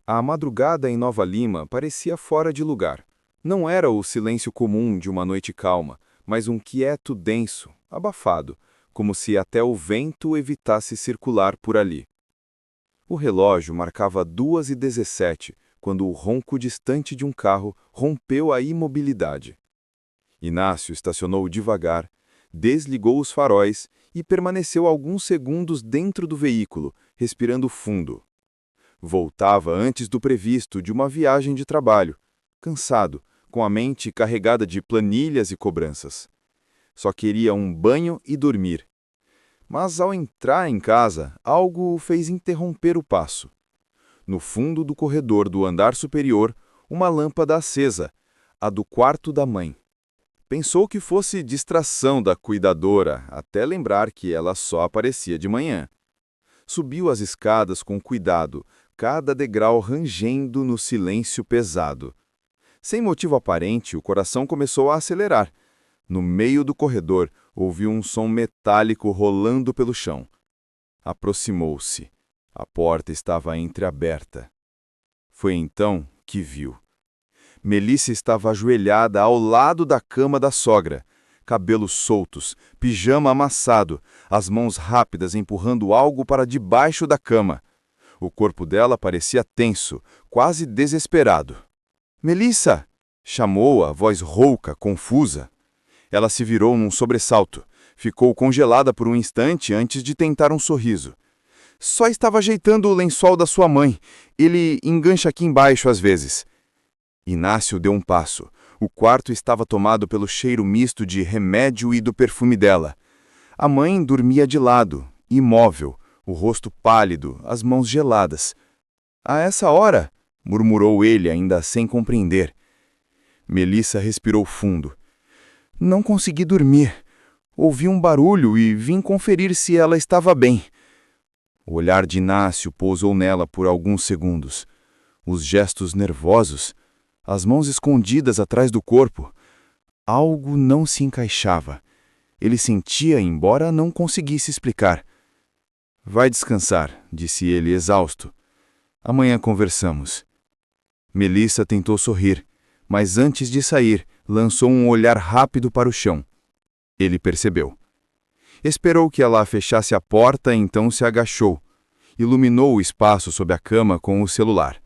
A madrugada em Nova Lima parecia fora de lugar. Não era o silêncio comum de uma noite calma, mas um quieto denso, abafado, como se até o vento evitasse circular por ali. O relógio marcava 2h17, quando o ronco distante de um carro rompeu a imobilidade. Inácio estacionou devagar, desligou os faróis e permaneceu alguns segundos dentro do veículo, respirando fundo. Voltava antes do previsto de uma viagem de trabalho, cansado, com a mente carregada de planilhas e cobranças. Só queria um banho e dormir. Mas ao entrar em casa, algo o fez interromper o passo. No fundo do corredor do andar superior, uma lâmpada acesa, a do quarto da mãe. Pensou que fosse distração da cuidadora, até lembrar que ela só aparecia de manhã. Subiu as escadas com cuidado, cada degrau rangendo no silêncio pesado. Sem motivo aparente, o coração começou a acelerar. No meio do corredor, ouviu um som metálico rolando pelo chão. Aproximou-se. A porta estava entreaberta. Foi então que viu. Melissa estava ajoelhada ao lado da cama da sogra. Cabelos soltos, pijama amassado, as mãos rápidas empurrando algo para debaixo da cama. O corpo dela parecia tenso, quase desesperado. «Melissa!» chamou-a, voz rouca, confusa. Ela se virou num sobressalto. Ficou congelada por um instante antes de tentar um sorriso. «Só estava ajeitando o lençol da sua mãe. Ele engancha aqui embaixo às vezes.» Inácio deu um passo. O quarto estava tomado pelo cheiro misto de remédio e do perfume dela. A mãe dormia de lado, imóvel, o rosto pálido, as mãos geladas. «A essa hora?» murmurou ele, ainda sem compreender. Melissa respirou fundo. «Não consegui dormir. Ouvi um barulho e vim conferir se ela estava bem.» O olhar de Inácio pousou nela por alguns segundos. Os gestos nervosos, as mãos escondidas atrás do corpo. Algo não se encaixava. Ele sentia, embora não conseguisse explicar. «Vai descansar», disse ele, exausto. «Amanhã conversamos.» Melissa tentou sorrir, mas antes de sair, lançou um olhar rápido para o chão. Ele percebeu. Esperou que ela fechasse a porta, então se agachou. Iluminou o espaço sob a cama com o celular.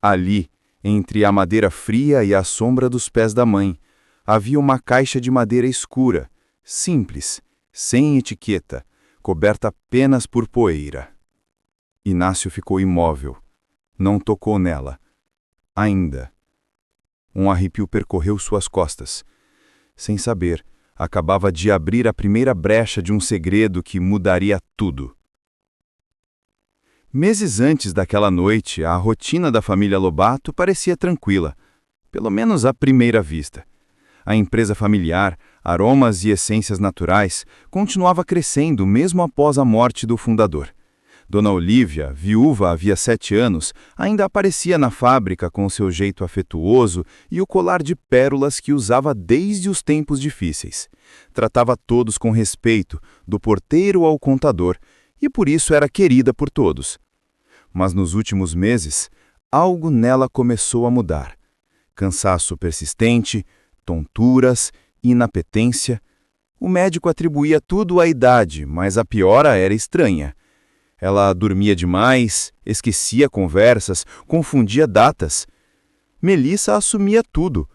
Ali, entre a madeira fria e a sombra dos pés da mãe, havia uma caixa de madeira escura, simples, sem etiqueta, coberta apenas por poeira. Inácio ficou imóvel. Não tocou nela. Ainda. Um arrepio percorreu suas costas. Sem saber, acabava de abrir a primeira brecha de um segredo que mudaria tudo. Meses antes daquela noite, a rotina da família Lobato parecia tranquila, pelo menos à primeira vista. A empresa familiar, Aromas e Essências Naturais, continuava crescendo mesmo após a morte do fundador. Dona Olívia, viúva havia 7 anos, ainda aparecia na fábrica com seu jeito afetuoso e o colar de pérolas que usava desde os tempos difíceis. Tratava todos com respeito, do porteiro ao contador, e por isso era querida por todos. Mas nos últimos meses, algo nela começou a mudar. Cansaço persistente, tonturas, inapetência. O médico atribuía tudo à idade, mas a piora era estranha. Ela dormia demais, esquecia conversas, confundia datas. Melissa assumia tudo.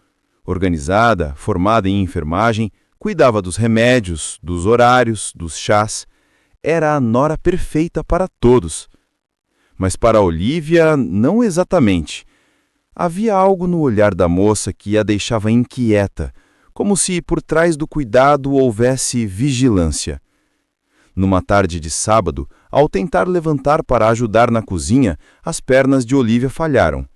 Organizada, formada em enfermagem, cuidava dos remédios, dos horários, dos chás. Era a nora perfeita para todos. Mas para Olívia, não exatamente. Havia algo no olhar da moça que a deixava inquieta, como se por trás do cuidado houvesse vigilância. Numa tarde de sábado, ao tentar levantar para ajudar na cozinha, as pernas de Olívia falharam.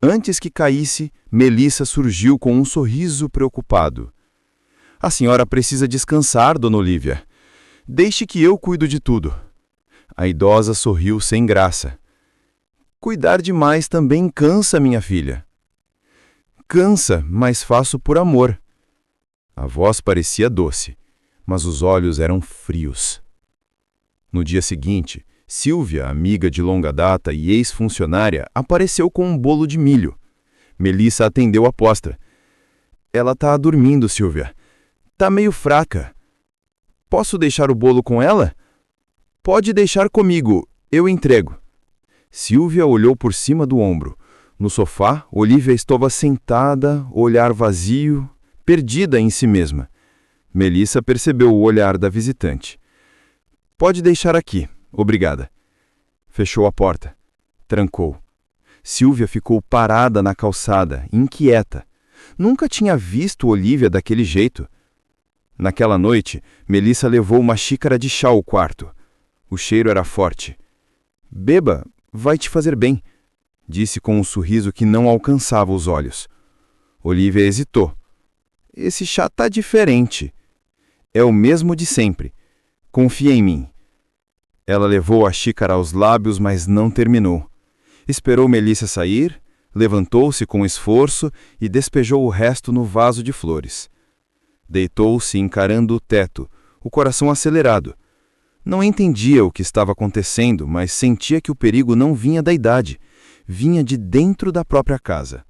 Antes que caísse, Melissa surgiu com um sorriso preocupado. «A senhora precisa descansar, dona Olívia. Deixe que eu cuido de tudo.» A idosa sorriu sem graça. «Cuidar demais também cansa, minha filha.» «Cansa, mas faço por amor.» A voz parecia doce, mas os olhos eram frios. No dia seguinte, Silvia, amiga de longa data e ex-funcionária, apareceu com um bolo de milho. Melissa atendeu a aposta. Ela tá dormindo, Silvia. Tá meio fraca. Posso deixar o bolo com ela? Pode deixar comigo, eu entrego. Silvia olhou por cima do ombro. No sofá, Olivia estava sentada, olhar vazio, perdida em si mesma. Melissa percebeu o olhar da visitante. Pode deixar aqui, obrigada. Fechou a porta. Trancou. Silvia ficou parada na calçada, inquieta. Nunca tinha visto Olivia daquele jeito. Naquela noite, Melissa levou uma xícara de chá ao quarto. O cheiro era forte. Beba, vai te fazer bem, disse com um sorriso que não alcançava os olhos. Olivia hesitou. Esse chá tá diferente. É o mesmo de sempre. Confia em mim. Ela levou a xícara aos lábios, mas não terminou. Esperou Melissa sair, levantou-se com esforço e despejou o resto no vaso de flores. Deitou-se encarando o teto, o coração acelerado. Não entendia o que estava acontecendo, mas sentia que o perigo não vinha da idade, vinha de dentro da própria casa.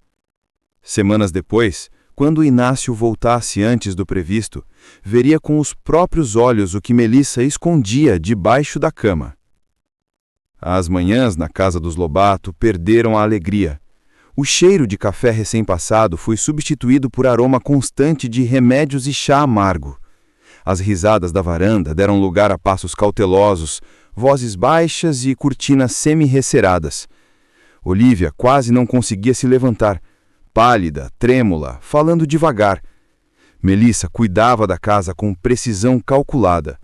Semanas depois, quando Inácio voltasse antes do previsto, veria com os próprios olhos o que Melissa escondia debaixo da cama. As manhãs na casa dos Lobato perderam a alegria. O cheiro de café recém-passado foi substituído por aroma constante de remédios e chá amargo. As risadas da varanda deram lugar a passos cautelosos, vozes baixas e cortinas semi-receradas. Olivia quase não conseguia se levantar, pálida, trêmula, falando devagar. Melissa cuidava da casa com precisão calculada.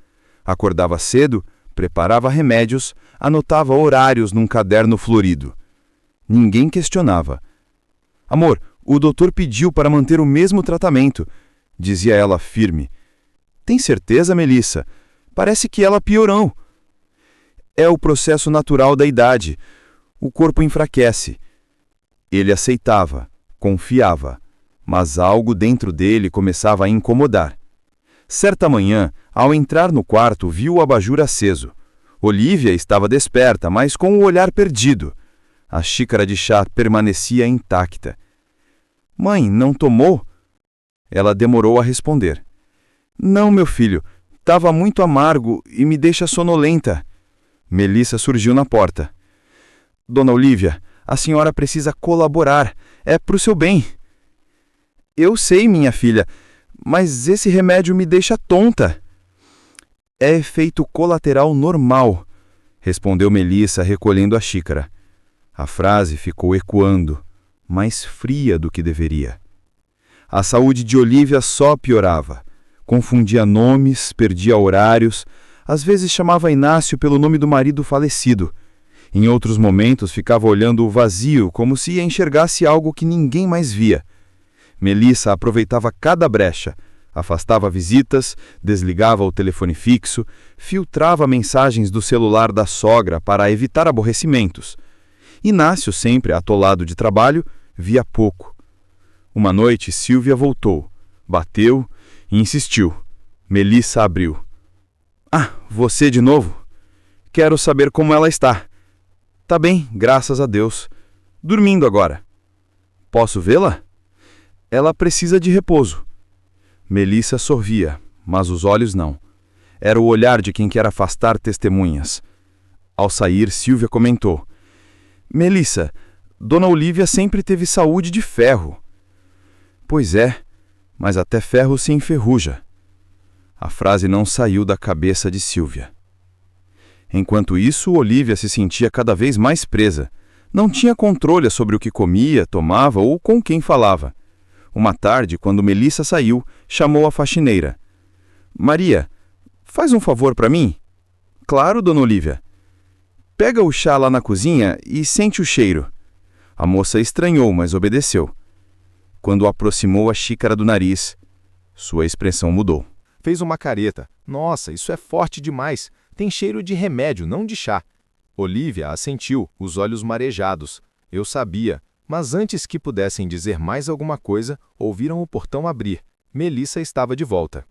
Acordava cedo, preparava remédios, anotava horários num caderno florido. Ninguém questionava. Amor, o doutor pediu para manter o mesmo tratamento, dizia ela firme. Tem certeza, Melissa? Parece que ela piorou. É o processo natural da idade. O corpo enfraquece. Ele aceitava, confiava, mas algo dentro dele começava a incomodar. Certa manhã, ao entrar no quarto, viu o abajur aceso. Olivia estava desperta, mas com o olhar perdido. A xícara de chá permanecia intacta. Mãe, não tomou? Ela demorou a responder. Não, meu filho, estava muito amargo e me deixa sonolenta. Melissa surgiu na porta. Dona Olivia, a senhora precisa colaborar. É pro seu bem. Eu sei, minha filha, mas esse remédio me deixa tonta. É efeito colateral normal, respondeu Melissa, recolhendo a xícara. A frase ficou ecoando, mais fria do que deveria. A saúde de Olivia só piorava. Confundia nomes, perdia horários, às vezes chamava Inácio pelo nome do marido falecido. Em outros momentos ficava olhando o vazio como se enxergasse algo que ninguém mais via. Melissa aproveitava cada brecha, afastava visitas, desligava o telefone fixo, filtrava mensagens do celular da sogra para evitar aborrecimentos. Inácio, sempre atolado de trabalho, via pouco. Uma noite, Silvia voltou, bateu e insistiu. Melissa abriu. Ah, você de novo? Quero saber como ela está. Tá bem, graças a Deus. Dormindo agora. Posso vê-la? Ela precisa de repouso. Melissa sorvia, mas os olhos não. Era o olhar de quem quer afastar testemunhas. Ao sair, Silvia comentou. Melissa, Dona Olivia sempre teve saúde de ferro. Pois é, mas até ferro se enferruja. A frase não saiu da cabeça de Silvia. Enquanto isso, Olivia se sentia cada vez mais presa. Não tinha controle sobre o que comia, tomava ou com quem falava. Uma tarde, quando Melissa saiu, chamou a faxineira. Maria, faz um favor para mim? Claro, Dona Olivia. Pega o chá lá na cozinha e sente o cheiro. A moça estranhou, mas obedeceu. Quando aproximou a xícara do nariz, sua expressão mudou. Fez uma careta. Nossa, isso é forte demais. Tem cheiro de remédio, não de chá. Olivia assentiu, os olhos marejados. Eu sabia, mas antes que pudessem dizer mais alguma coisa, ouviram o portão abrir. Melissa estava de volta.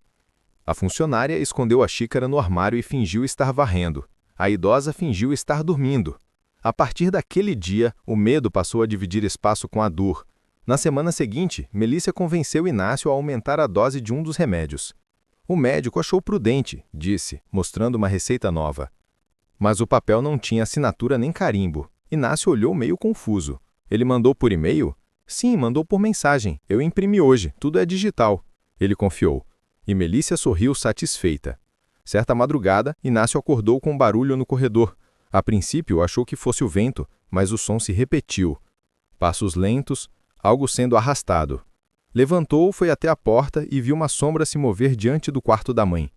A funcionária escondeu a xícara no armário e fingiu estar varrendo. A idosa fingiu estar dormindo. A partir daquele dia, o medo passou a dividir espaço com a dor. Na semana seguinte, Melícia convenceu Inácio a aumentar a dose de um dos remédios. O médico achou prudente, disse, mostrando uma receita nova. Mas o papel não tinha assinatura nem carimbo. Inácio olhou meio confuso. Ele mandou por e-mail? Sim, mandou por mensagem. Eu imprimi hoje, tudo é digital. Ele confiou. E Melícia sorriu satisfeita. Certa madrugada, Inácio acordou com um barulho no corredor. A princípio, achou que fosse o vento, mas o som se repetiu. Passos lentos, algo sendo arrastado. Levantou, foi até a porta e viu uma sombra se mover diante do quarto da mãe.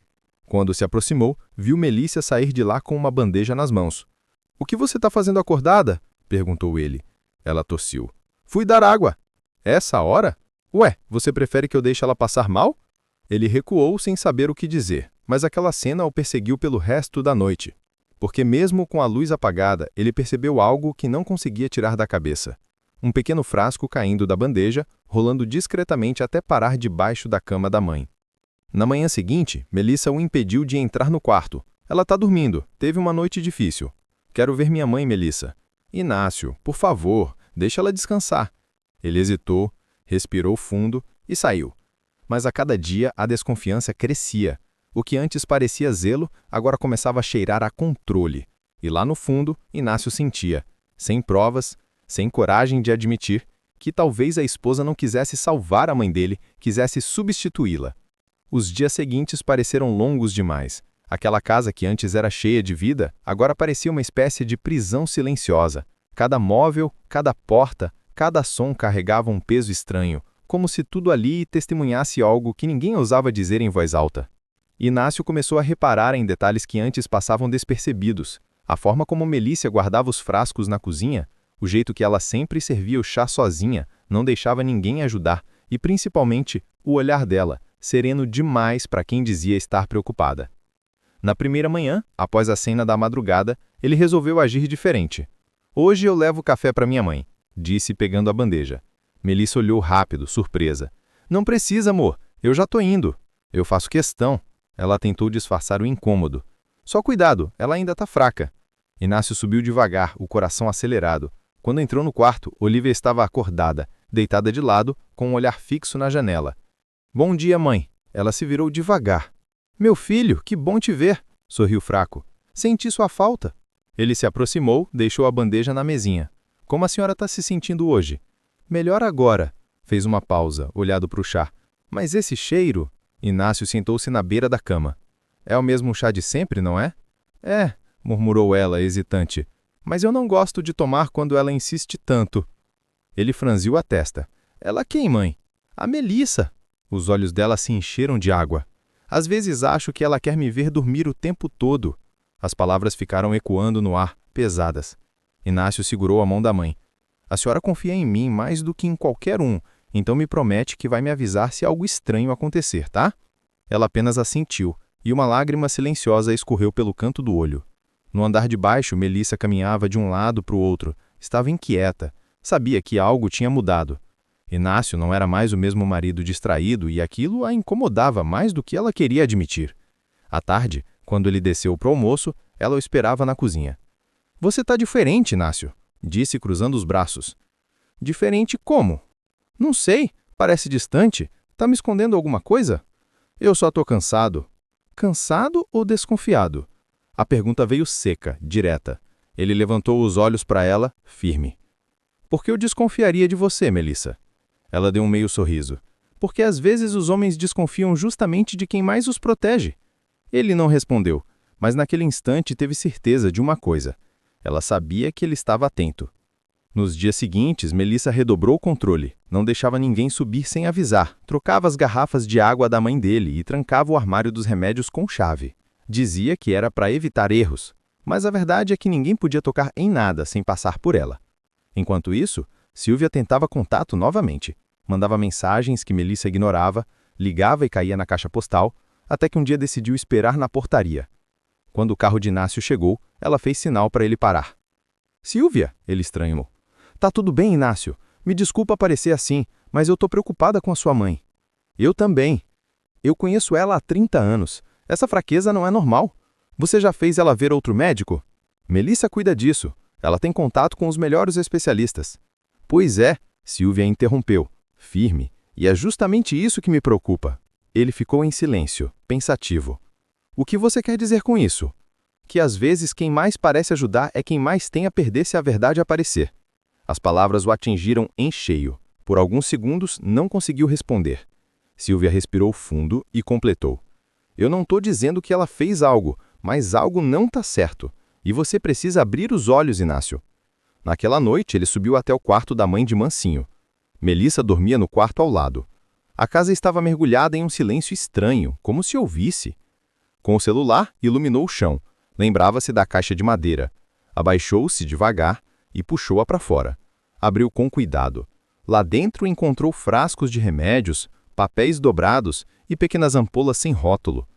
Quando se aproximou, viu Melícia sair de lá com uma bandeja nas mãos. — O que você está fazendo acordada? — perguntou ele. Ela tossiu. — Fui dar água. — Essa hora? Ué, você prefere que eu deixe ela passar mal? Ele recuou sem saber o que dizer, mas aquela cena o perseguiu pelo resto da noite. Porque mesmo com a luz apagada, ele percebeu algo que não conseguia tirar da cabeça. Um pequeno frasco caindo da bandeja, rolando discretamente até parar debaixo da cama da mãe. Na manhã seguinte, Melícia o impediu de entrar no quarto. Ela está dormindo, teve uma noite difícil. Quero ver minha mãe, Melícia. Inácio, por favor, deixa ela descansar. Ele hesitou, respirou fundo e saiu. Mas a cada dia a desconfiança crescia. O que antes parecia zelo, agora começava a cheirar a controle. E lá no fundo, Inácio sentia, sem provas, sem coragem de admitir, que talvez a esposa não quisesse salvar a mãe dele, quisesse substituí-la. Os dias seguintes pareceram longos demais. Aquela casa que antes era cheia de vida, agora parecia uma espécie de prisão silenciosa. Cada móvel, cada porta, cada som carregava um peso estranho, como se tudo ali testemunhasse algo que ninguém ousava dizer em voz alta. Inácio começou a reparar em detalhes que antes passavam despercebidos. A forma como Melícia guardava os frascos na cozinha, o jeito que ela sempre servia o chá sozinha, não deixava ninguém ajudar, e principalmente o olhar dela, sereno demais para quem dizia estar preocupada. Na primeira manhã, após a cena da madrugada, ele resolveu agir diferente. Hoje eu levo café para minha mãe, disse pegando a bandeja. Melícia olhou rápido, surpresa. Não precisa, amor, eu já tô indo. Eu faço questão. Ela tentou disfarçar o incômodo. Só cuidado, ela ainda tá fraca. Inácio subiu devagar, o coração acelerado. Quando entrou no quarto, Olívia estava acordada, deitada de lado, com um olhar fixo na janela. Bom dia, mãe. Ela se virou devagar. Meu filho, que bom te ver, sorriu fraco. Senti sua falta. Ele se aproximou, deixou a bandeja na mesinha. Como a senhora está se sentindo hoje? Melhor agora. Fez uma pausa, olhado para o chá. Mas esse cheiro... Inácio sentou-se na beira da cama. É o mesmo chá de sempre, não é? É, murmurou ela, hesitante. Mas eu não gosto de tomar quando ela insiste tanto. Ele franziu a testa. Ela quem, mãe? A Melícia. Os olhos dela se encheram de água. Às vezes acho que ela quer me ver dormir o tempo todo. As palavras ficaram ecoando no ar, pesadas. Inácio segurou a mão da mãe. A senhora confia em mim mais do que em qualquer um, então me promete que vai me avisar se algo estranho acontecer, tá? Ela apenas assentiu, e uma lágrima silenciosa escorreu pelo canto do olho. No andar de baixo, Melícia caminhava de um lado para o outro. Estava inquieta. Sabia que algo tinha mudado. Inácio não era mais o mesmo marido distraído e aquilo a incomodava mais do que ela queria admitir. À tarde, quando ele desceu para o almoço, ela o esperava na cozinha. — Você está diferente, Inácio, disse cruzando os braços. — Diferente como? — Não sei, parece distante. Tá me escondendo alguma coisa? — Eu só tô cansado. — Cansado ou desconfiado? A pergunta veio seca, direta. Ele levantou os olhos para ela, firme. — Por que eu desconfiaria de você, Melícia? Ela deu um meio sorriso. — Porque às vezes os homens desconfiam justamente de quem mais os protege. Ele não respondeu, mas naquele instante teve certeza de uma coisa. Ela sabia que ele estava atento. Nos dias seguintes, Melícia redobrou o controle. Não deixava ninguém subir sem avisar. Trocava as garrafas de água da mãe dele e trancava o armário dos remédios com chave. Dizia que era para evitar erros, mas a verdade é que ninguém podia tocar em nada sem passar por ela. Enquanto isso, Silvia tentava contato novamente. Mandava mensagens que Melícia ignorava, ligava e caía na caixa postal, até que um dia decidiu esperar na portaria. Quando o carro de Inácio chegou, ela fez sinal para ele parar. — Silvia, ele estranhou. — Tá tudo bem, Inácio. Me desculpa parecer assim, mas eu tô preocupada com a sua mãe. — Eu também. Eu conheço ela há 30 anos. Essa fraqueza não é normal. Você já fez ela ver outro médico? Melissa cuida disso. Ela tem contato com os melhores especialistas. Pois é, Silvia interrompeu, firme, e é justamente isso que me preocupa. Ele ficou em silêncio, pensativo. O que você quer dizer com isso? Que às vezes quem mais parece ajudar é quem mais tem a perder se a verdade aparecer. As palavras o atingiram em cheio. Por alguns segundos não conseguiu responder. Silvia respirou fundo e completou. Eu não estou dizendo que ela fez algo, mas algo não está certo. E você precisa abrir os olhos, Inácio. Naquela noite, ele subiu até o quarto da mãe de Mansinho. Melissa dormia no quarto ao lado. A casa estava mergulhada em um silêncio estranho, como se ouvisse. Com o celular, iluminou o chão. Lembrava-se da caixa de madeira. Abaixou-se devagar e puxou-a para fora. Abriu com cuidado. Lá dentro encontrou frascos de remédios, papéis dobrados e pequenas ampolas sem rótulo.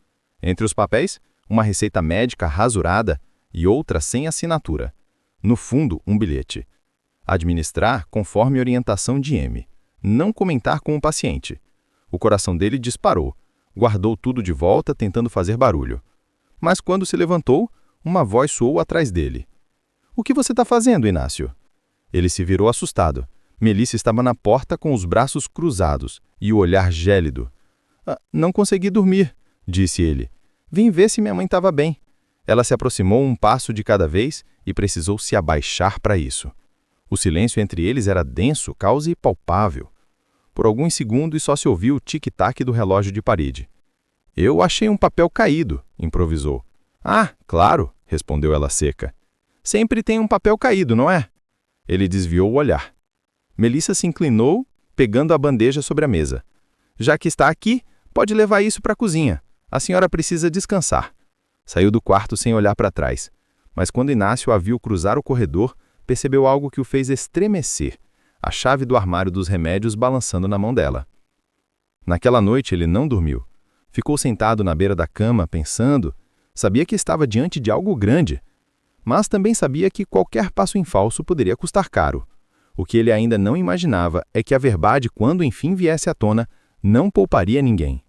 Entre os papéis, uma receita médica rasurada e outra sem assinatura. No fundo, um bilhete. Administrar conforme orientação de M. Não comentar com o paciente. O coração dele disparou. Guardou tudo de volta, tentando fazer barulho. Mas quando se levantou, uma voz soou atrás dele. O que você está fazendo, Inácio? Ele se virou assustado. Melissa estava na porta com os braços cruzados e o olhar gélido. Não consegui dormir, disse ele. Vim ver se minha mãe estava bem. Ela se aproximou um passo de cada vez e precisou se abaixar para isso. O silêncio entre eles era denso, quase palpável. Por alguns segundos só se ouviu o tic-tac do relógio de parede. Eu achei um papel caído, improvisou. Ah, claro, respondeu ela seca. Sempre tem um papel caído, não é? Ele desviou o olhar. Melissa se inclinou, pegando a bandeja sobre a mesa. Já que está aqui, pode levar isso para a cozinha. A senhora precisa descansar. Saiu do quarto sem olhar para trás. Mas quando Inácio a viu cruzar o corredor, percebeu algo que o fez estremecer. A chave do armário dos remédios balançando na mão dela. Naquela noite ele não dormiu. Ficou sentado na beira da cama, pensando. Sabia que estava diante de algo grande. Mas também sabia que qualquer passo em falso poderia custar caro. O que ele ainda não imaginava é que a verdade, quando enfim viesse à tona, não pouparia ninguém.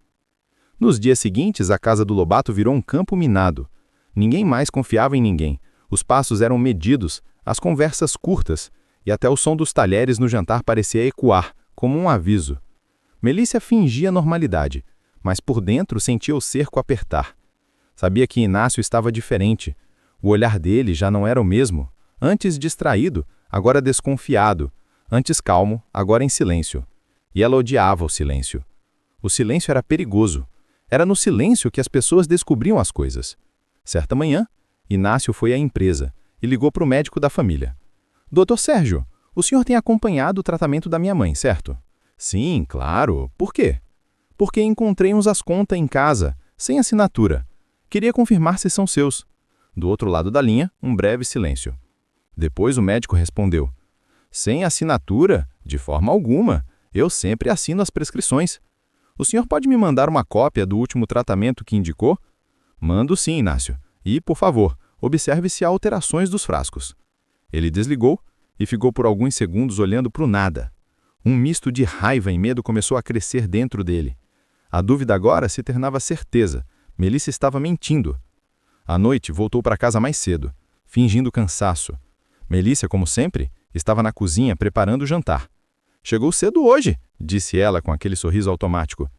Nos dias seguintes, a casa do Lobato virou um campo minado. Ninguém mais confiava em ninguém. Os passos eram medidos, as conversas curtas, e até o som dos talheres no jantar parecia ecoar, como um aviso. Melissa fingia normalidade, mas por dentro sentia o cerco apertar. Sabia que Inácio estava diferente. O olhar dele já não era o mesmo. Antes distraído, agora desconfiado. Antes calmo, agora em silêncio. E ela odiava o silêncio. O silêncio era perigoso. Era no silêncio que as pessoas descobriam as coisas. Certa manhã, Inácio foi à empresa e ligou para o médico da família. Doutor Sérgio, o senhor tem acompanhado o tratamento da minha mãe, certo? Sim, claro. Por quê? Porque encontrei uns Asconta em casa, sem assinatura. Queria confirmar se são seus. Do outro lado da linha, um breve silêncio. Depois o médico respondeu. Sem assinatura? De forma alguma. Eu sempre assino as prescrições. O senhor pode me mandar uma cópia do último tratamento que indicou? Mando sim, Inácio. E, por favor, observe se há alterações dos frascos. Ele desligou e ficou por alguns segundos olhando para o nada. Um misto de raiva e medo começou a crescer dentro dele. A dúvida agora se tornava certeza. Melissa estava mentindo. À noite, voltou para casa mais cedo, fingindo cansaço. Melissa, como sempre, estava na cozinha preparando o jantar. Chegou cedo hoje, disse ela com aquele sorriso automático.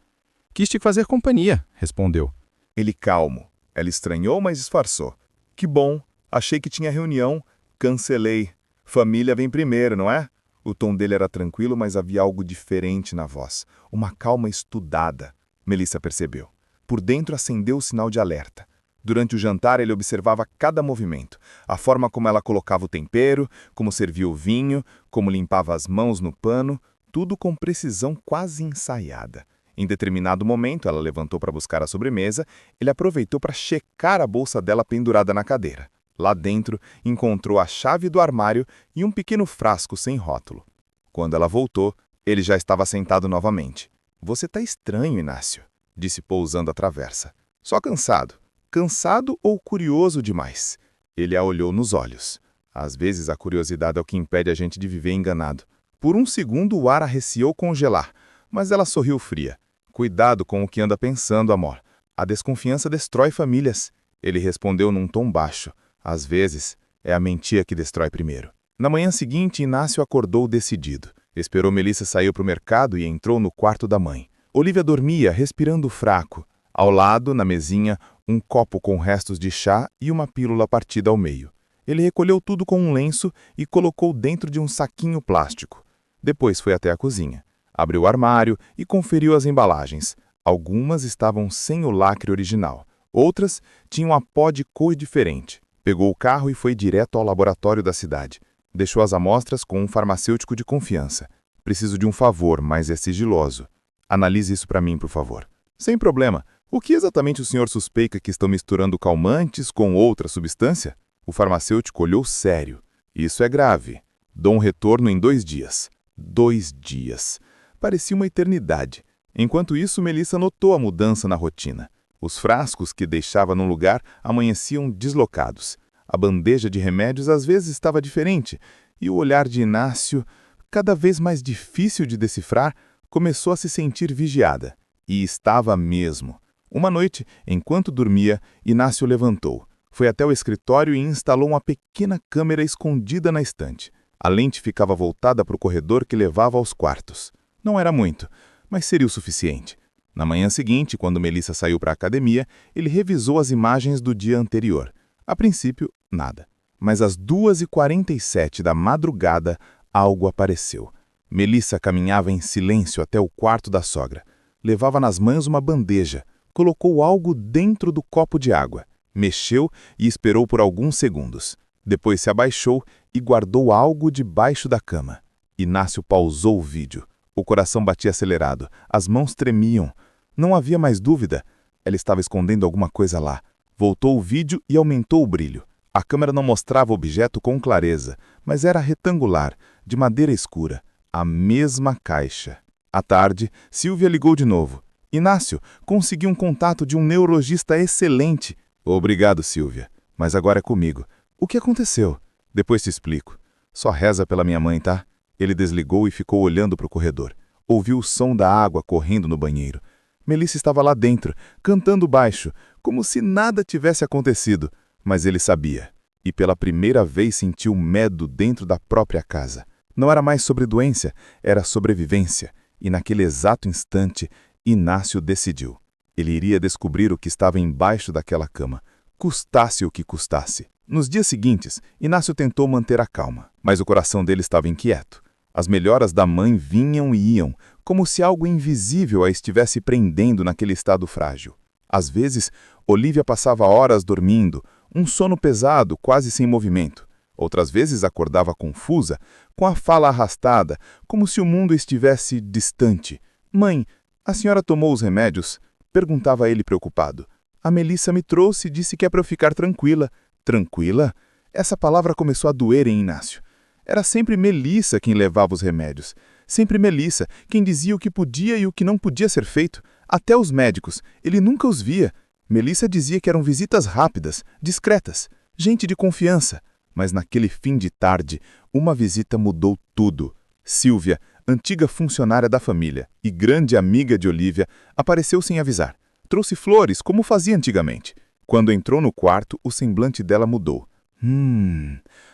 Quis te fazer companhia, respondeu. Ele calmo. Ela estranhou, mas disfarçou. Que bom. Achei que tinha reunião. Cancelei. Família vem primeiro, não é? O tom dele era tranquilo, mas havia algo diferente na voz. Uma calma estudada. Melissa percebeu. Por dentro acendeu o sinal de alerta. Durante o jantar, ele observava cada movimento. A forma como ela colocava o tempero, como servia o vinho, como limpava as mãos no pano, tudo com precisão quase ensaiada. Em determinado momento, ela levantou para buscar a sobremesa, ele aproveitou para checar a bolsa dela pendurada na cadeira. Lá dentro, encontrou a chave do armário e um pequeno frasco sem rótulo. Quando ela voltou, ele já estava sentado novamente. Você está estranho, Inácio, disse pousando a travessa. Só cansado. Cansado ou curioso demais? Ele a olhou nos olhos. Às vezes a curiosidade é o que impede a gente de viver enganado. Por um segundo o ar arreciou congelar, mas ela sorriu fria. Cuidado com o que anda pensando, amor. A desconfiança destrói famílias. Ele respondeu num tom baixo. Às vezes, é a mentira que destrói primeiro. Na manhã seguinte, Inácio acordou decidido. Esperou Melissa sair para o mercado e entrou no quarto da mãe. Olívia dormia, respirando fraco. Ao lado, na mesinha, um copo com restos de chá e uma pílula partida ao meio. Ele recolheu tudo com um lenço e colocou dentro de um saquinho plástico. Depois foi até a cozinha. Abriu o armário e conferiu as embalagens. Algumas estavam sem o lacre original. Outras tinham a pó de cor diferente. Pegou o carro e foi direto ao laboratório da cidade. Deixou as amostras com um farmacêutico de confiança. Preciso de um favor, mas é sigiloso. Analise isso para mim, por favor. Sem problema. O que exatamente o senhor suspeita que estão misturando calmantes com outra substância? O farmacêutico olhou sério. Isso é grave. Dou um retorno em 2 dias. 2 dias. Parecia uma eternidade. Enquanto isso, Melissa notou a mudança na rotina. Os frascos que deixava no lugar amanheciam deslocados. A bandeja de remédios às vezes estava diferente, e o olhar de Inácio, cada vez mais difícil de decifrar, começou a se sentir vigiada. E estava mesmo. Uma noite, enquanto dormia, Inácio levantou. Foi até o escritório e instalou uma pequena câmera escondida na estante. A lente ficava voltada para o corredor que levava aos quartos. Não era muito, mas seria o suficiente. Na manhã seguinte, quando Melissa saiu para a academia, ele revisou as imagens do dia anterior. A princípio, nada. Mas às 2h47 da madrugada, algo apareceu. Melissa caminhava em silêncio até o quarto da sogra. Levava nas mãos uma bandeja. Colocou algo dentro do copo de água. Mexeu e esperou por alguns segundos. Depois se abaixou e guardou algo debaixo da cama. Inácio pausou o vídeo. O coração batia acelerado. As mãos tremiam. Não havia mais dúvida. Ela estava escondendo alguma coisa lá. Voltou o vídeo e aumentou o brilho. A câmera não mostrava o objeto com clareza, mas era retangular, de madeira escura. A mesma caixa. À tarde, Silvia ligou de novo. Inácio, consegui um contato de um neurologista excelente. Obrigado, Silvia. Mas agora é comigo. O que aconteceu? Depois te explico. Só reza pela minha mãe, tá? Ele desligou e ficou olhando para o corredor. Ouviu o som da água correndo no banheiro. Melissa estava lá dentro, cantando baixo, como se nada tivesse acontecido. Mas ele sabia. E pela primeira vez sentiu medo dentro da própria casa. Não era mais sobre doença, era sobrevivência. E naquele exato instante, Inácio decidiu. Ele iria descobrir o que estava embaixo daquela cama, custasse o que custasse. Nos dias seguintes, Inácio tentou manter a calma, mas o coração dele estava inquieto. As melhoras da mãe vinham e iam, como se algo invisível a estivesse prendendo naquele estado frágil. Às vezes, Olívia passava horas dormindo, um sono pesado, quase sem movimento. Outras vezes acordava confusa, com a fala arrastada, como se o mundo estivesse distante. Mãe, a senhora tomou os remédios? Perguntava ele preocupado. A Melissa me trouxe e disse que é para eu ficar tranquila. Tranquila? Essa palavra começou a doer em Inácio. Era sempre Melissa quem levava os remédios. Sempre Melissa, quem dizia o que podia e o que não podia ser feito. Até os médicos, ele nunca os via. Melissa dizia que eram visitas rápidas, discretas, gente de confiança. Mas naquele fim de tarde, uma visita mudou tudo. Silvia, antiga funcionária da família e grande amiga de Olívia, apareceu sem avisar. Trouxe flores, como fazia antigamente. Quando entrou no quarto, o semblante dela mudou.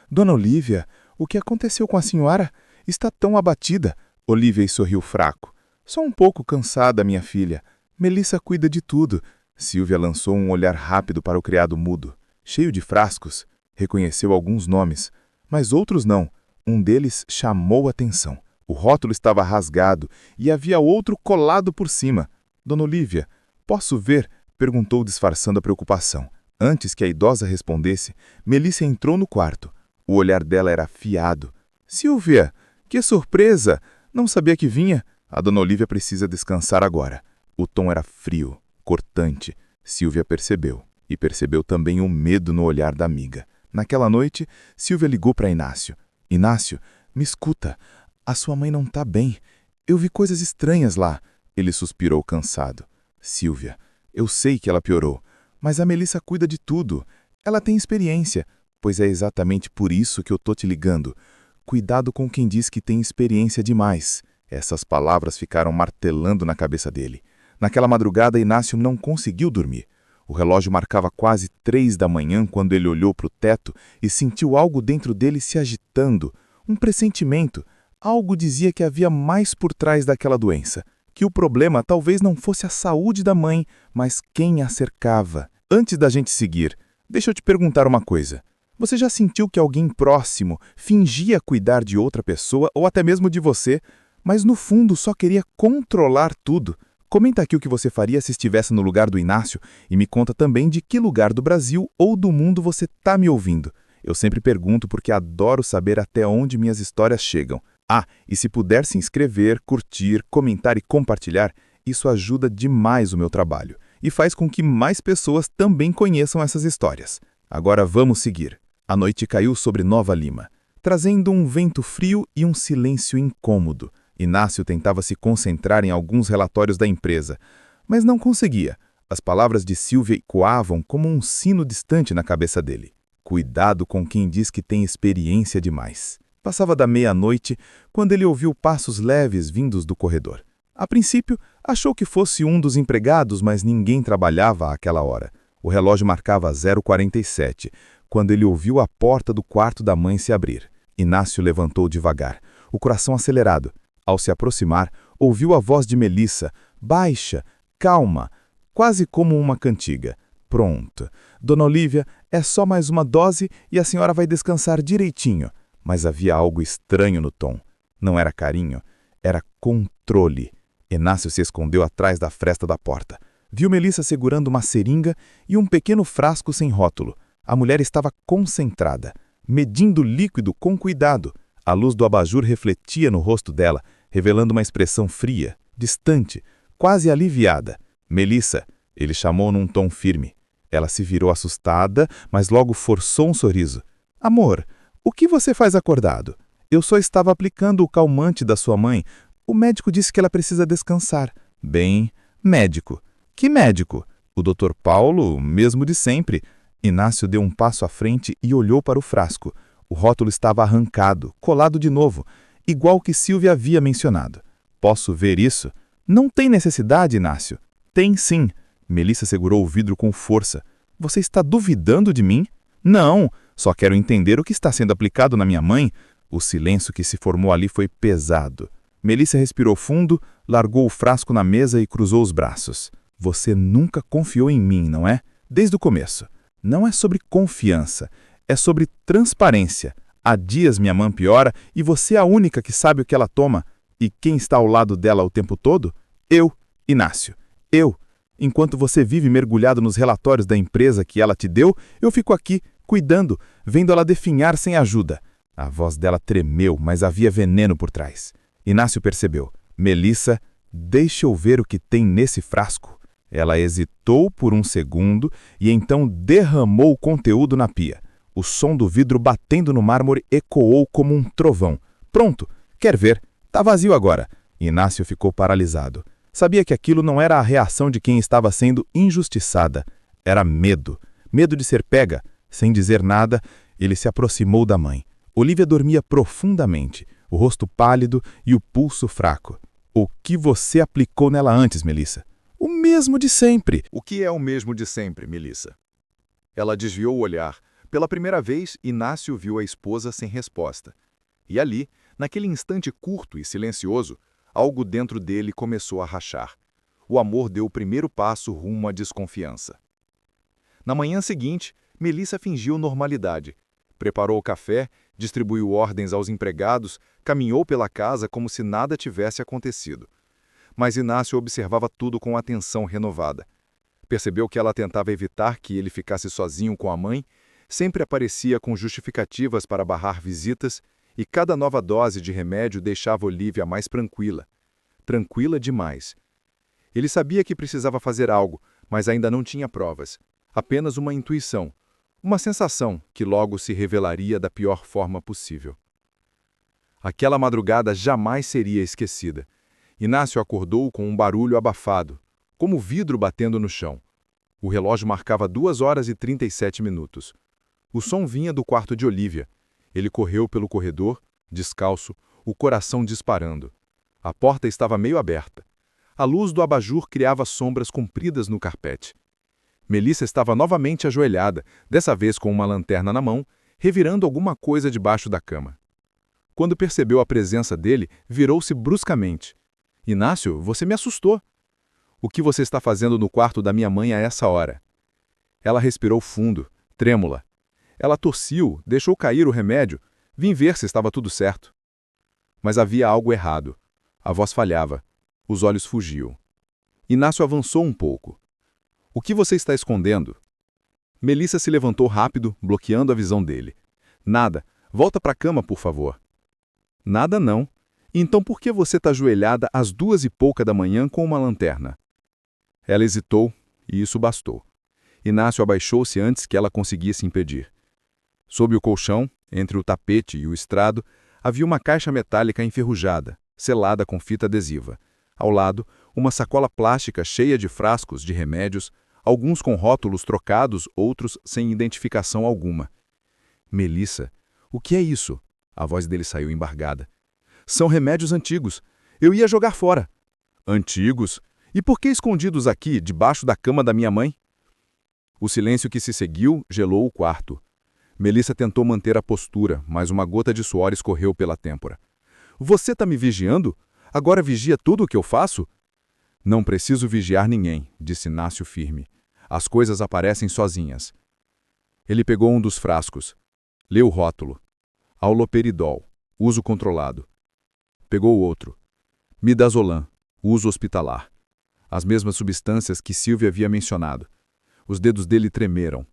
Dona Olívia, o que aconteceu com a senhora? Está tão abatida. Olívia sorriu fraco. Só um pouco cansada, minha filha. Melissa cuida de tudo. Silvia lançou um olhar rápido para o criado mudo. Cheio de frascos. Reconheceu alguns nomes, mas outros não. Um deles chamou a atenção. O rótulo estava rasgado e havia outro colado por cima. Dona Olívia, posso ver? Perguntou disfarçando a preocupação. Antes que a idosa respondesse, Melissa entrou no quarto. O olhar dela era afiado. Silvia, que surpresa! Não sabia que vinha. A Dona Olívia precisa descansar agora. O tom era frio, cortante. Silvia percebeu. E percebeu também o medo no olhar da amiga. Naquela noite, Silvia ligou para Inácio. Inácio, me escuta. A sua mãe não está bem. Eu vi coisas estranhas lá. Ele suspirou cansado. Silvia, eu sei que ela piorou, mas a Melissa cuida de tudo. Ela tem experiência, pois é exatamente por isso que eu tô te ligando. Cuidado com quem diz que tem experiência demais. Essas palavras ficaram martelando na cabeça dele. Naquela madrugada, Inácio não conseguiu dormir. O relógio marcava quase 3 da manhã quando ele olhou para o teto e sentiu algo dentro dele se agitando. Um pressentimento. Algo dizia que havia mais por trás daquela doença. Que o problema talvez não fosse a saúde da mãe, mas quem a cercava. Antes da gente seguir, deixa eu te perguntar uma coisa. Você já sentiu que alguém próximo fingia cuidar de outra pessoa ou até mesmo de você, mas no fundo só queria controlar tudo? Comenta aqui o que você faria se estivesse no lugar do Inácio e me conta também de que lugar do Brasil ou do mundo você está me ouvindo. Eu sempre pergunto porque adoro saber até onde minhas histórias chegam. Ah, e se puder se inscrever, curtir, comentar e compartilhar, isso ajuda demais o meu trabalho e faz com que mais pessoas também conheçam essas histórias. Agora vamos seguir. A noite caiu sobre Nova Lima, trazendo um vento frio e um silêncio incômodo. Inácio tentava se concentrar em alguns relatórios da empresa, mas não conseguia. As palavras de Silvia ecoavam como um sino distante na cabeça dele. Cuidado com quem diz que tem experiência demais. Passava da meia-noite quando ele ouviu passos leves vindos do corredor. A princípio, achou que fosse um dos empregados, mas ninguém trabalhava àquela hora. O relógio marcava 0h47, quando ele ouviu a porta do quarto da mãe se abrir. Inácio levantou devagar, o coração acelerado. Ao se aproximar, ouviu a voz de Melissa, baixa, calma, quase como uma cantiga. Pronto. Dona Olívia, é só mais uma dose e a senhora vai descansar direitinho. Mas havia algo estranho no tom. Não era carinho, era controle. Inácio se escondeu atrás da fresta da porta. Viu Melissa segurando uma seringa e um pequeno frasco sem rótulo. A mulher estava concentrada, medindo o líquido com cuidado. A luz do abajur refletia no rosto dela, revelando uma expressão fria, distante, quase aliviada. Melissa, ele chamou num tom firme. Ela se virou assustada, mas logo forçou um sorriso. Amor, o que você faz acordado? Eu só estava aplicando o calmante da sua mãe. O médico disse que ela precisa descansar. Bem, médico. Que médico? O Dr. Paulo, mesmo de sempre. Inácio deu um passo à frente e olhou para o frasco. O rótulo estava arrancado, colado de novo, igual que Silvia havia mencionado. Posso ver isso? Não tem necessidade, Inácio. Tem sim. Melissa segurou o vidro com força. Você está duvidando de mim? Não, só quero entender o que está sendo aplicado na minha mãe. O silêncio que se formou ali foi pesado. Melissa respirou fundo, largou o frasco na mesa e cruzou os braços. Você nunca confiou em mim, não é? Desde o começo. Não é sobre confiança, é sobre transparência. Há dias minha mãe piora e você é a única que sabe o que ela toma. E quem está ao lado dela o tempo todo? Eu, Inácio. Eu. Enquanto você vive mergulhado nos relatórios da empresa que ela te deu, eu fico aqui, cuidando, vendo ela definhar sem ajuda. A voz dela tremeu, mas havia veneno por trás. Inácio percebeu. Melissa, deixa eu ver o que tem nesse frasco. Ela hesitou por um segundo e então derramou o conteúdo na pia. O som do vidro batendo no mármore ecoou como um trovão. Pronto, quer ver? Tá vazio agora. Inácio ficou paralisado. Sabia que aquilo não era a reação de quem estava sendo injustiçada. Era medo. Medo de ser pega. Sem dizer nada, ele se aproximou da mãe. Olívia dormia profundamente, o rosto pálido e o pulso fraco. O que você aplicou nela antes, Melissa? O mesmo de sempre. O que é o mesmo de sempre, Melissa? Ela desviou o olhar. Pela primeira vez, Inácio viu a esposa sem resposta. E ali, naquele instante curto e silencioso, algo dentro dele começou a rachar. O amor deu o primeiro passo rumo à desconfiança. Na manhã seguinte, Melissa fingiu normalidade. Preparou o café, distribuiu ordens aos empregados, caminhou pela casa como se nada tivesse acontecido. Mas Inácio observava tudo com atenção renovada. Percebeu que ela tentava evitar que ele ficasse sozinho com a mãe, sempre aparecia com justificativas para barrar visitas, e cada nova dose de remédio deixava Olívia mais tranquila. Tranquila demais. Ele sabia que precisava fazer algo, mas ainda não tinha provas. Apenas uma intuição, uma sensação que logo se revelaria da pior forma possível. Aquela madrugada jamais seria esquecida. Inácio acordou com um barulho abafado, como vidro batendo no chão. O relógio marcava 2h37. O som vinha do quarto de Olívia. Ele correu pelo corredor, descalço, o coração disparando. A porta estava meio aberta. A luz do abajur criava sombras compridas no carpete. Melissa estava novamente ajoelhada, dessa vez com uma lanterna na mão, revirando alguma coisa debaixo da cama. Quando percebeu a presença dele, virou-se bruscamente. Inácio, você me assustou. O que você está fazendo no quarto da minha mãe a essa hora? Ela respirou fundo, trêmula. Ela tossiu, deixou cair o remédio, vim ver se estava tudo certo. Mas havia algo errado. A voz falhava. Os olhos fugiam. Inácio avançou um pouco. O que você está escondendo? Melissa se levantou rápido, bloqueando a visão dele. Nada. Volta para a cama, por favor. Nada não. Então por que você está ajoelhada às 2h pouca da manhã com uma lanterna? Ela hesitou, e isso bastou. Inácio abaixou-se antes que ela conseguisse impedir. Sob o colchão, entre o tapete e o estrado, havia uma caixa metálica enferrujada, selada com fita adesiva. Ao lado, uma sacola plástica cheia de frascos de remédios, alguns com rótulos trocados, outros sem identificação alguma. Melissa, o que é isso? A voz dele saiu embargada. São remédios antigos. Eu ia jogar fora. Antigos? E por que escondidos aqui, debaixo da cama da minha mãe? O silêncio que se seguiu gelou o quarto. Melissa tentou manter a postura, mas uma gota de suor escorreu pela têmpora. Você está me vigiando? Agora vigia tudo o que eu faço? Não preciso vigiar ninguém, disse Inácio firme. As coisas aparecem sozinhas. Ele pegou um dos frascos. Leu o rótulo. Haloperidol, uso controlado. Pegou o outro. Midazolam, uso hospitalar. As mesmas substâncias que Silvia havia mencionado. Os dedos dele tremeram.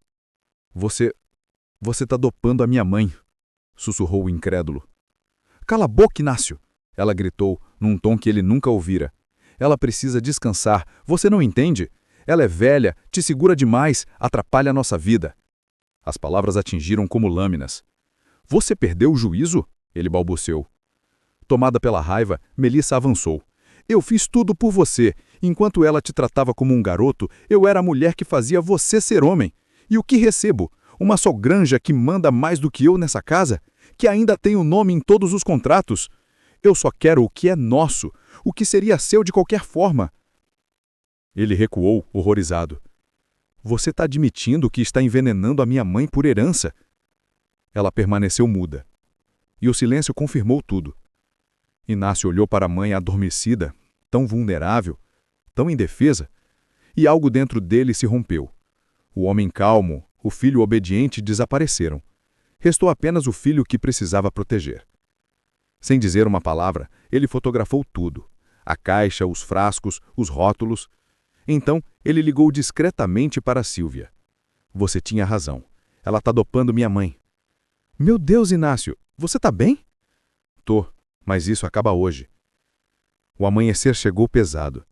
Você está dopando a minha mãe, sussurrou o incrédulo. Cala a boca, Inácio! Ela gritou, num tom que ele nunca ouvira. Ela precisa descansar, você não entende? Ela é velha, te segura demais, atrapalha a nossa vida. As palavras atingiram como lâminas. Você perdeu o juízo? Ele balbuciou. Tomada pela raiva, Melissa avançou. Eu fiz tudo por você. Enquanto ela te tratava como um garoto, eu era a mulher que fazia você ser homem. E o que recebo? Uma sogranja que manda mais do que eu nessa casa? Que ainda tem o nome em todos os contratos? Eu só quero o que é nosso, o que seria seu de qualquer forma. Ele recuou, horrorizado. Você está admitindo que está envenenando a minha mãe por herança? Ela permaneceu muda. E o silêncio confirmou tudo. Inácio olhou para a mãe adormecida, tão vulnerável, tão indefesa, e algo dentro dele se rompeu. O homem calmo, o filho obediente desapareceram. Restou apenas o filho que precisava proteger. Sem dizer uma palavra, ele fotografou tudo. A caixa, os frascos, os rótulos. Então, ele ligou discretamente para Silvia. Você tinha razão. Ela está dopando minha mãe. Meu Deus, Inácio, você está bem? Tô, mas isso acaba hoje. O amanhecer chegou pesado.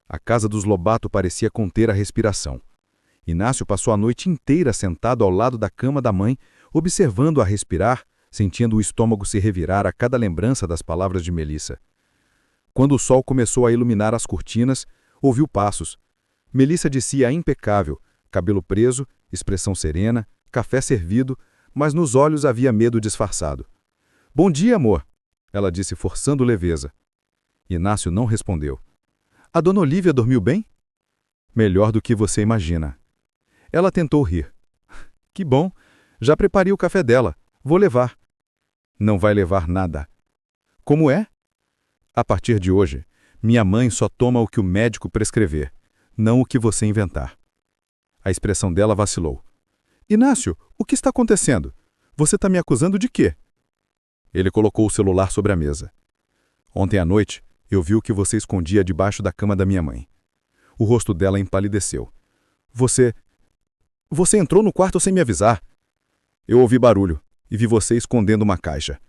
A casa dos Lobato parecia conter a respiração. Inácio passou a noite inteira sentado ao lado da cama da mãe, observando-a respirar, sentindo o estômago se revirar a cada lembrança das palavras de Melissa. Quando o sol começou a iluminar as cortinas, ouviu passos. Melissa descia impecável, cabelo preso, expressão serena, café servido, mas nos olhos havia medo disfarçado. Bom dia, amor, ela disse forçando leveza. Inácio não respondeu. A dona Olívia dormiu bem? Melhor do que você imagina. Ela tentou rir. Que bom, já preparei o café dela. Vou levar. Não vai levar nada. Como é? A partir de hoje, minha mãe só toma o que o médico prescrever, não o que você inventar. A expressão dela vacilou. Inácio, o que está acontecendo? Você está me acusando de quê? Ele colocou o celular sobre a mesa. Ontem à noite, eu vi o que você escondia debaixo da cama da minha mãe. O rosto dela empalideceu. Você entrou no quarto sem me avisar. Eu ouvi barulho e vi você escondendo uma caixa.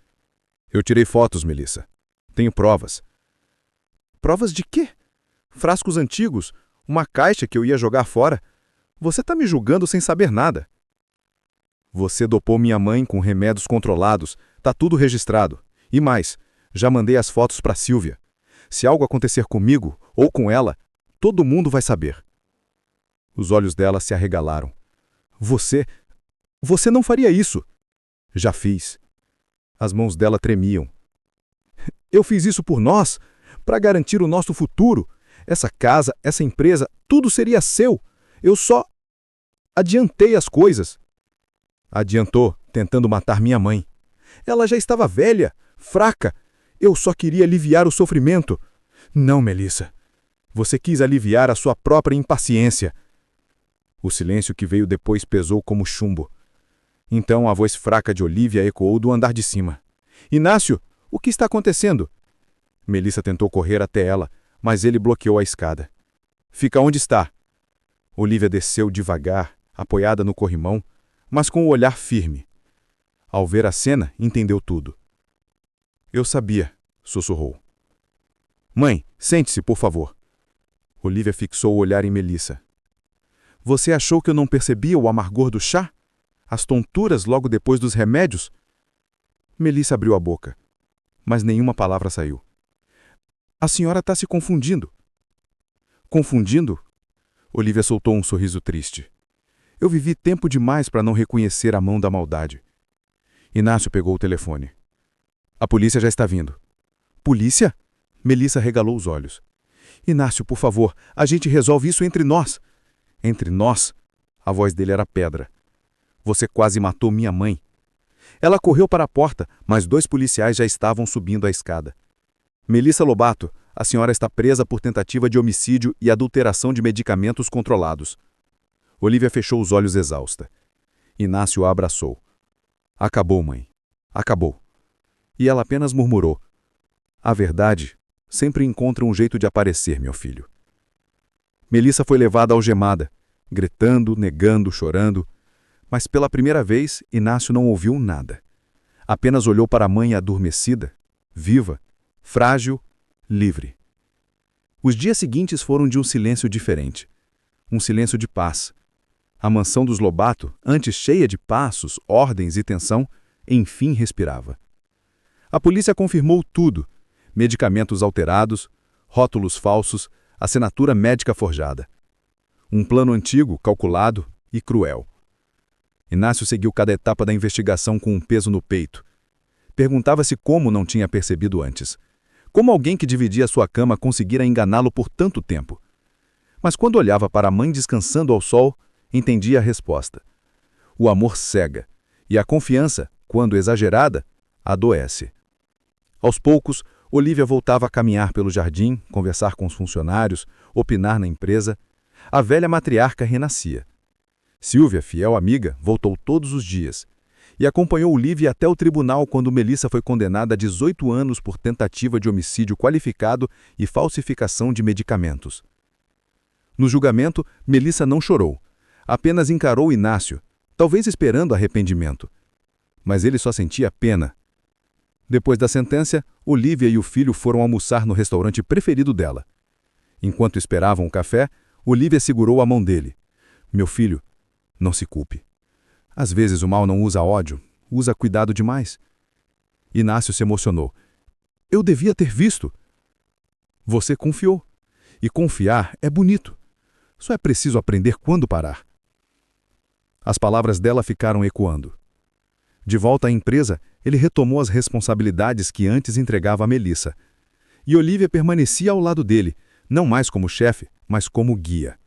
Eu tirei fotos, Melissa. Tenho provas. Provas de quê? Frascos antigos, uma caixa que eu ia jogar fora. Você está me julgando sem saber nada. Você dopou minha mãe com remédios controlados. Tá tudo registrado. E mais, já mandei as fotos para Silvia. Se algo acontecer comigo ou com ela, todo mundo vai saber. Os olhos dela se arregalaram. Você não faria isso. Já fiz. As mãos dela tremiam. Eu fiz isso por nós, para garantir o nosso futuro. Essa casa, essa empresa, tudo seria seu. Eu só... Adiantei as coisas. Adiantou, tentando matar minha mãe. Ela já estava velha, fraca. Eu só queria aliviar o sofrimento. Não, Melissa. Você quis aliviar a sua própria impaciência. O silêncio que veio depois pesou como chumbo. Então a voz fraca de Olívia ecoou do andar de cima. Inácio, o que está acontecendo? Melissa tentou correr até ela, mas ele bloqueou a escada. Fica onde está. Olívia desceu devagar, apoiada no corrimão, mas com o olhar firme. Ao ver a cena, entendeu tudo. Eu sabia, sussurrou. Mãe, sente-se, por favor. Olívia fixou o olhar em Melissa. Você achou que eu não percebia o amargor do chá? As tonturas logo depois dos remédios? Melissa abriu a boca, mas nenhuma palavra saiu. A senhora está se confundindo. Confundindo? Olívia soltou um sorriso triste. Eu vivi tempo demais para não reconhecer a mão da maldade. Inácio pegou o telefone. A polícia já está vindo. Polícia? Melissa regalou os olhos. Inácio, por favor, a gente resolve isso entre nós. Entre nós? A voz dele era pedra. Você quase matou minha mãe. Ela correu para a porta, mas 2 policiais já estavam subindo a escada. Melissa Lobato, a senhora está presa por tentativa de homicídio e adulteração de medicamentos controlados. Olívia fechou os olhos exausta. Inácio a abraçou. Acabou, mãe. Acabou. E ela apenas murmurou. A verdade sempre encontra um jeito de aparecer, meu filho. Melissa foi levada algemada, gritando, negando, chorando. Mas pela primeira vez, Inácio não ouviu nada. Apenas olhou para a mãe adormecida, viva, frágil, livre. Os dias seguintes foram de um silêncio diferente. Um silêncio de paz. A mansão dos Lobato, antes cheia de passos, ordens e tensão, enfim respirava. A polícia confirmou tudo. Medicamentos alterados, rótulos falsos, assinatura médica forjada. Um plano antigo, calculado e cruel. Inácio seguiu cada etapa da investigação com um peso no peito. Perguntava-se como não tinha percebido antes. Como alguém que dividia sua cama conseguira enganá-lo por tanto tempo? Mas quando olhava para a mãe descansando ao sol, entendia a resposta. O amor cega, e a confiança, quando exagerada, adoece. Aos poucos, Olívia voltava a caminhar pelo jardim, conversar com os funcionários, opinar na empresa. A velha matriarca renascia. Silvia, fiel amiga, voltou todos os dias e acompanhou Olívia até o tribunal quando Melissa foi condenada a 18 anos por tentativa de homicídio qualificado e falsificação de medicamentos. No julgamento, Melissa não chorou, apenas encarou Inácio, talvez esperando arrependimento. Mas ele só sentia pena. Depois da sentença, Olívia e o filho foram almoçar no restaurante preferido dela. Enquanto esperavam o café, Olívia segurou a mão dele. Meu filho, não se culpe. Às vezes o mal não usa ódio, usa cuidado demais. Inácio se emocionou. Eu devia ter visto. Você confiou. E confiar é bonito. Só é preciso aprender quando parar. As palavras dela ficaram ecoando. De volta à empresa, ele retomou as responsabilidades que antes entregava a Melissa. E Olívia permanecia ao lado dele, não mais como chefe, mas como guia.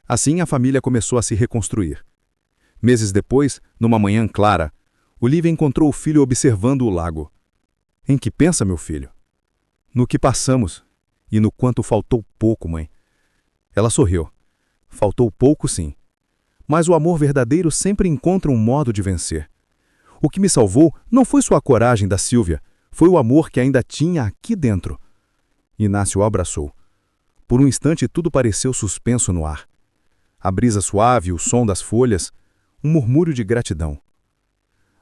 Assim a família começou a se reconstruir. Meses depois, numa manhã clara, Olívia encontrou o filho observando o lago. Em que pensa, meu filho? No que passamos e no quanto faltou pouco, mãe. Ela sorriu. Faltou pouco, sim. Mas o amor verdadeiro sempre encontra um modo de vencer. O que me salvou não foi só a coragem da Silvia, foi o amor que ainda tinha aqui dentro. Inácio o abraçou. Por um instante tudo pareceu suspenso no ar. A brisa suave, o som das folhas, um murmúrio de gratidão.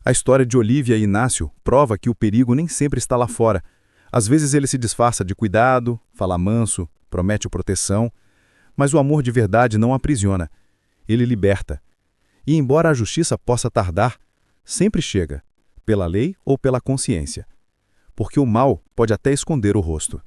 A história de Olívia e Inácio prova que o perigo nem sempre está lá fora. Às vezes ele se disfarça de cuidado, fala manso, promete proteção, mas o amor de verdade não aprisiona. Ele liberta. E embora a justiça possa tardar, sempre chega, pela lei ou pela consciência. Porque o mal pode até esconder o rosto.